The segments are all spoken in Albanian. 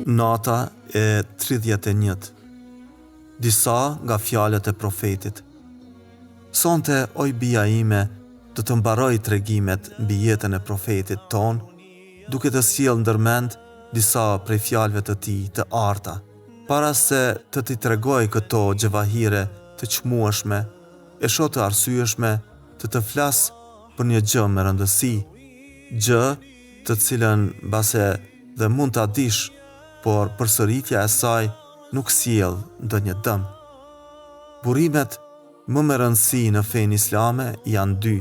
Nata e 31. Disa nga fjalët e profetit. Sonte, oj bija ime, do të mbaroj tregimet mbi jetën e profetit ton, duke të sjellë ndërmend disa prej fjalëve të tij të arta, para se të t'i tregoj këto gjevahire të çmueshme, e shoh të arsyeshme, të flas për një gjë me rëndësi, gjë të cilën mbase dhe mund ta dish, por përsëritja e saj nuk sjell ndonjë dëm. Burimet më me rëndësi në fenë islame janë dy: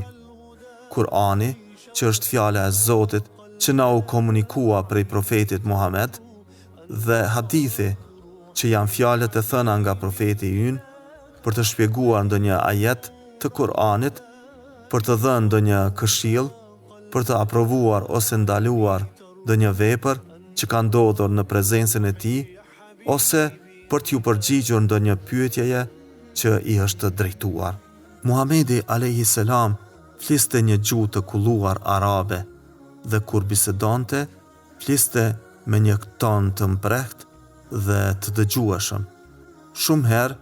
Kur'ani, që është fjala e Zotit që na u komunikua prej profetit Muhammed, dhe hadithi, që janë fjalët e thëna nga profeti ynë për të shpjeguar ndonjë ajet të Kur'anit, për të dhënë ndonjë këshill, për të aprovuar ose ndaluar ndonjë vepër që ka ndodhur në prezencën e tij, ose për t'ju përgjigjur ndonjë pyetjeje që i është drejtuar. Muhamedi a.s. fliste një gjuhë të kulluar arabe, dhe kur bisedonte, fliste me një ton të mprehtë dhe të dëgjueshëm. Shumë herë,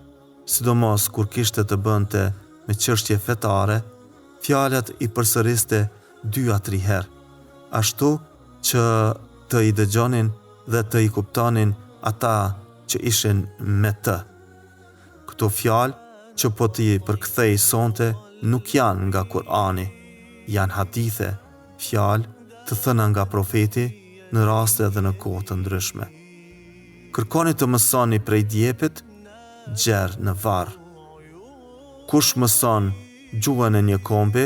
sidomos kur kishte të bënte me çështje fetare, fjalët i përsëriste 2 a 3 herë, ashtu që të i dëgjonin dhe të i kuptonin ata që ishin me të. Këto fjalë që po t'i përkthej sonte nuk janë nga Kur'ani, janë hadithe, fjalë të thëna nga profeti në raste dhe në kohë të ndryshme. Kërkoni të mësoni prej djepit, gjerë në varr. Kush mëson gjuhën e një kombi,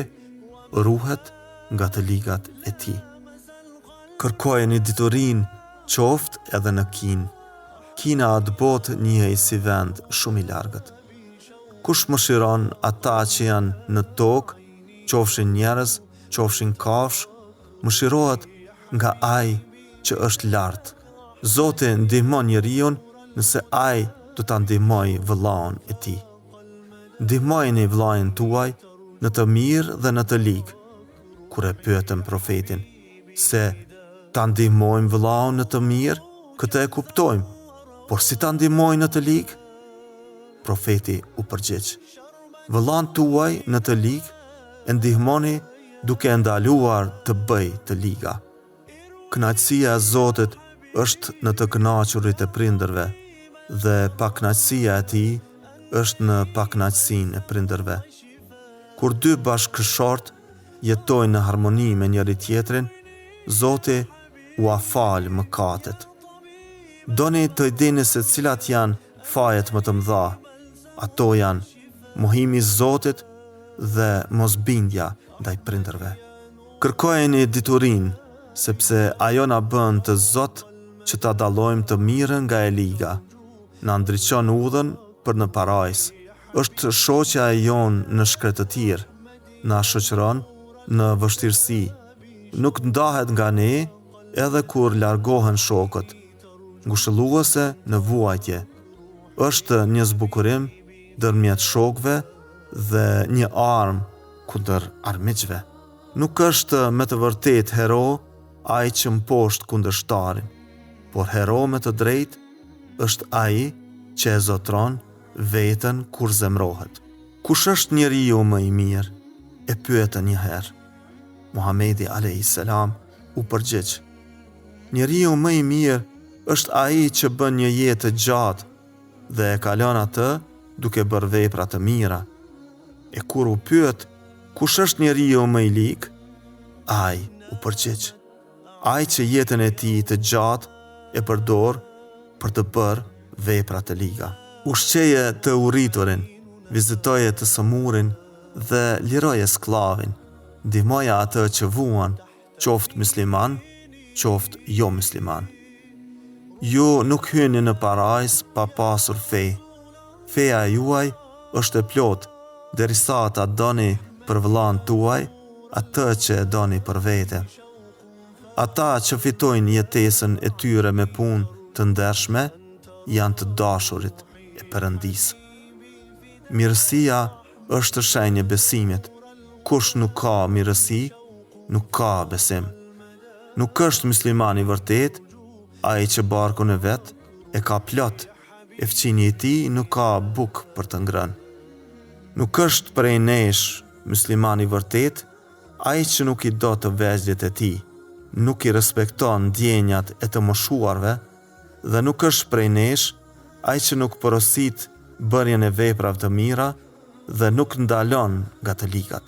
ruhet nga të ligat e tij. Kërkojeni diturinë, qoftë edhe në kinë. Kina atë botë njihej si vend shumë i largët. Kush mëshiron ata që janë në tokë, qofshin njerëz, qofshin kafshë, mëshirohet nga ai që është lart. Zoti ndihmon njeriu nëse ai do ta ndihmojë vëllain e tij. Ndihmojeni vllain tuaj në të mirë dhe në të ligë. Kur e pyetëm profetin se ta ndihmojmë vëllain në të mirë, këtë e kuptojmë, por si ta ndihmojmë në të ligë? Profeti u përgjigj: vëllain tuaj në të ligë e ndihmoni duke ndaluar të bëj të liga. Kënaqësia e Zotit është në të kënaqurit e prindërve, dhe pakënaqësia e tij është në pakënaqësinë e prindërve. Kur 2 bashkëshortë jetojnë në harmoni me njëri tjetrin, Zoti u afal mëkatet. Doni të dini se cilat janë fajet më të mëdha. Ato janë mohimi i Zotit dhe mosbindja ndaj prindërve. Kërkojeni diturinë, sepse ajo na bën të Zot që ta dallojmë të mirën nga e liga. Na ndriçon udhën për në parajs. Është shoqja e jon në shkretëtir. Na shoqëron në vështirësi. Nuk ndahet nga ne edhe kur largohen shokët. Ngushëlluese në vuajtje. Është një zbukurim ndërmjet shokëve dhe një armë kundër armiqve. Nuk është me të vërtet hero ai që mposht kundërshtarin, por hero me të drejtë është ai që e zotron veten kur zemrohet. Kush është njeriu më i mirë? E pyetën një herë. Muhamedi a.s. u përgjigj: njeriu më i mirë është ai që bën një jetë të gjatë dhe e kalon atë duke bërë vepra të mira. E kur u pyet kush është njeriu më i ligë, ai u përgjigj: ai që jetën e tij të gjatë e përdor për të bërë vepra të liga. Ushqeje të urriturin, vizitoje të sëmurin dhe liroje sklavin. Ndihmoje atë që vuan, qoftë musliman, qoftë jo musliman. Ju nuk hyni në parajs pa pasur fe. Feja juaj është e plotë, derisa ta doni për vëllain tuaj atë që e doni për vete. Ata që fitojnë jetesën e tyre me punë të ndershme janë të dashurit e Perëndisë. Mirësia është shenjë e besimit. Kush nuk ka mirësi, nuk ka besim. Nuk është musliman i vërtet Ai që barkun e vet e ka plot, e fqinji i tij nuk ka buk për të ngrënë. Nuk është prej nesh muslimani vërtet ai që nuk i do të vegjëlit e tij, nuk i respekton ndjenjat e të moshuarve dhe nuk është prej nesh ai që nuk porosit bërjen e veprave të mira dhe nuk ndalon nga të ligat.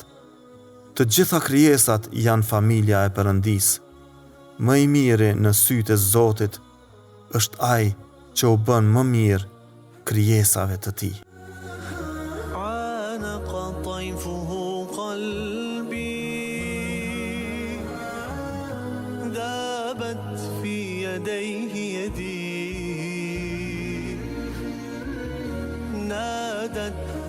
Të gjitha krijesat janë familja e Perëndisë. Më i miri në sytë e Zotit është ai që u bën më mirë krijesave të tij. ذابت في يديه يدي نادت